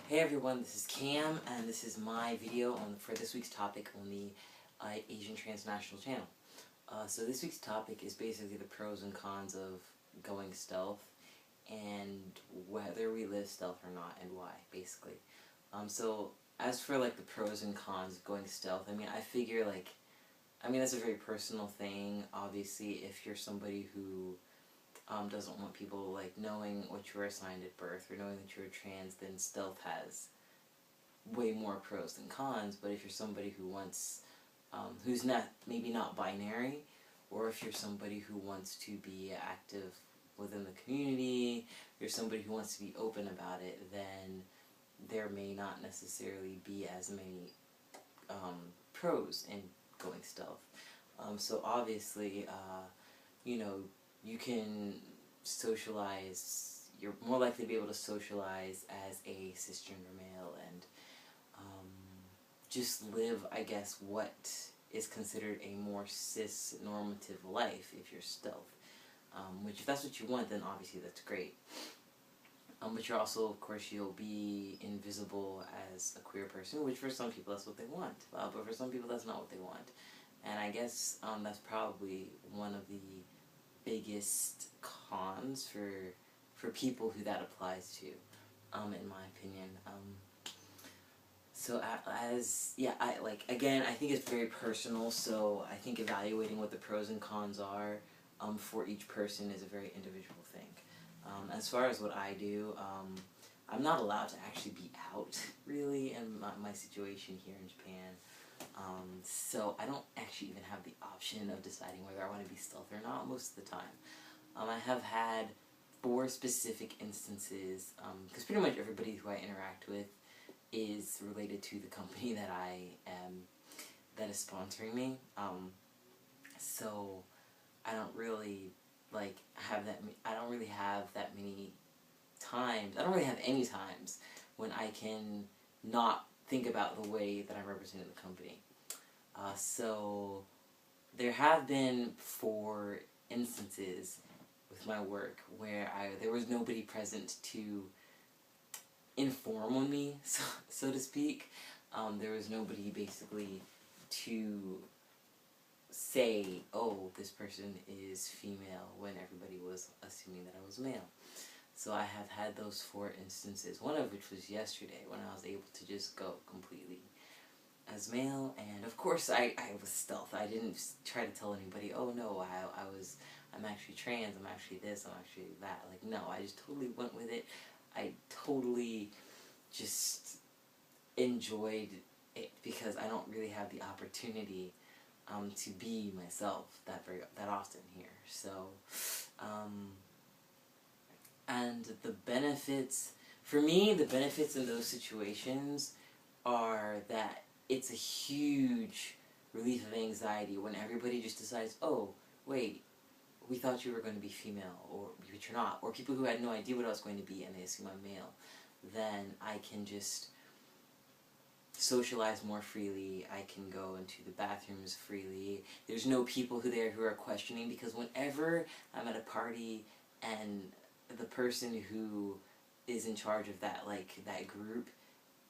Hey everyone, this is Cam, and this is my video for this week's topic on the Asian Transnational channel. So this week's topic is basically the pros and cons of going stealth, and whether we live stealth or not, and why, basically. So as for like the pros and cons of going stealth, I figure that's a very personal thing. Obviously, if you're somebody who doesn't want people knowing what you were assigned at birth or knowing that you're trans, then stealth has way more pros than cons. But if you're somebody who wants, who's maybe not binary, or if you're somebody who wants to be active within the community, you're somebody who wants to be open about it, then there may not necessarily be as many pros in going stealth. So obviously, you can socialize, you're more likely to be able to socialize as a cisgender male and just live, I guess, what is considered a more cis-normative life if you're stealth. Which, if that's what you want, then obviously that's great. But you're also, of course, you'll be invisible as a queer person, which for some people that's what they want. But for some people that's not what they want. And I guess that's probably one of the biggest cons for people who that applies to, in my opinion. So again, I think it's very personal, so I think evaluating what the pros and cons are for each person is a very individual thing. As far as what I do, I'm not allowed to actually be out, really, in my situation here in Japan. So I don't actually even have the option of deciding whether I want to be stealth or not most of the time. I have had 4 specific instances, because pretty much everybody who I interact with is related to the company that that is sponsoring me. So I don't really I don't really have that many times, I don't really have any times when I can not think about the way that I'm representing the company. So there have been 4 instances with my work where there was nobody present to inform on me, so to speak. There was nobody basically to say, oh, this person is female, when everybody was assuming that I was male. So I have had those 4 instances, one of which was yesterday when I was able to just go completely as male, and of course I was stealth. I didn't try to tell anybody, oh no, I'm actually trans, I'm actually this, I'm actually that. No, I just totally went with it. I totally just enjoyed it because I don't really have the opportunity to be myself that often here. So, and the benefits, for me, the benefits in those situations are that it's a huge relief of anxiety when everybody just decides, oh, wait, we thought you were going to be female, but you're not. Or people who had no idea what I was going to be and they assume I'm male. Then I can just socialize more freely. I can go into the bathrooms freely. There's no people there who are questioning, because whenever I'm at a party and the person who is in charge of that group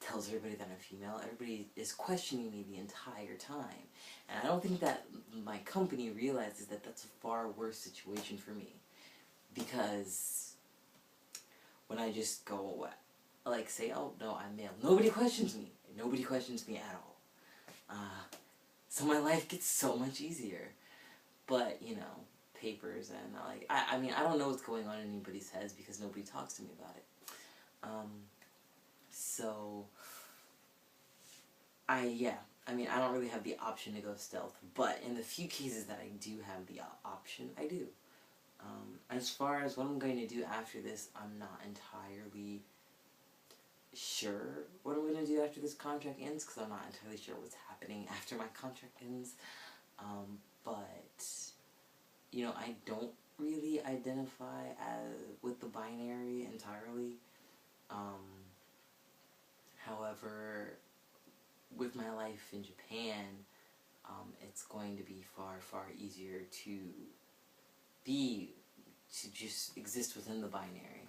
tells everybody that I'm female, everybody is questioning me the entire time. And I don't think that my company realizes that that's a far worse situation for me. Because when I just go, say, oh, no, I'm male, nobody questions me. Nobody questions me at all. So my life gets so much easier. But, papers and, I don't know what's going on in anybody's heads because nobody talks to me about it. So, I don't really have the option to go stealth, but in the few cases that I do have the option, I do. As far as what I'm going to do after this, I'm not entirely sure what I'm going to do after this contract ends, because I'm not entirely sure what's happening after my contract ends. But, I don't really identify with the binary entirely. However, with my life in Japan, it's going to be far, far easier to just exist within the binary.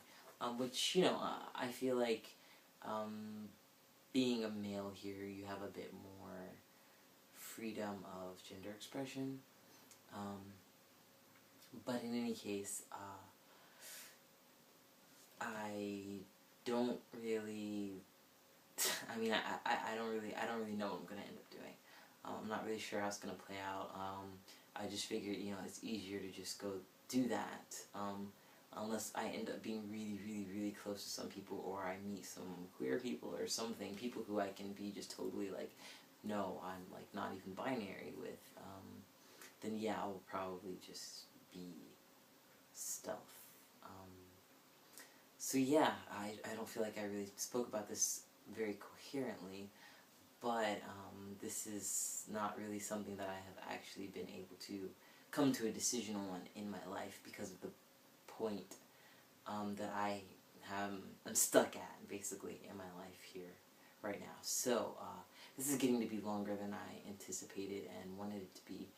Which, I feel like being a male here, you have a bit more freedom of gender expression. But in any case, I don't really. I mean, I don't really know what I'm gonna end up doing. I'm not really sure how it's gonna play out. I just figured, it's easier to just go do that. Unless I end up being really, really, really close to some people, or I meet some queer people or something, people who I can be just totally like, no, I'm like not even binary with, then yeah, I'll probably just be stealth. So yeah, I don't feel like I really spoke about this very coherently, but this is not really something that I have actually been able to come to a decision on in my life because of the point that I'm stuck at, basically, in my life here right now. So this is getting to be longer than I anticipated and wanted it to be.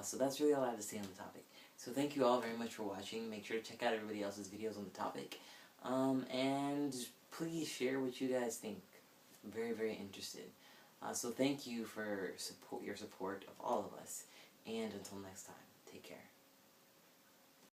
So that's really all I have to say on the topic. So thank you all very much for watching. Make sure to check out everybody else's videos on the topic. And please share what you guys think. I'm very, very interested. So thank you for your support of all of us. And until next time, take care.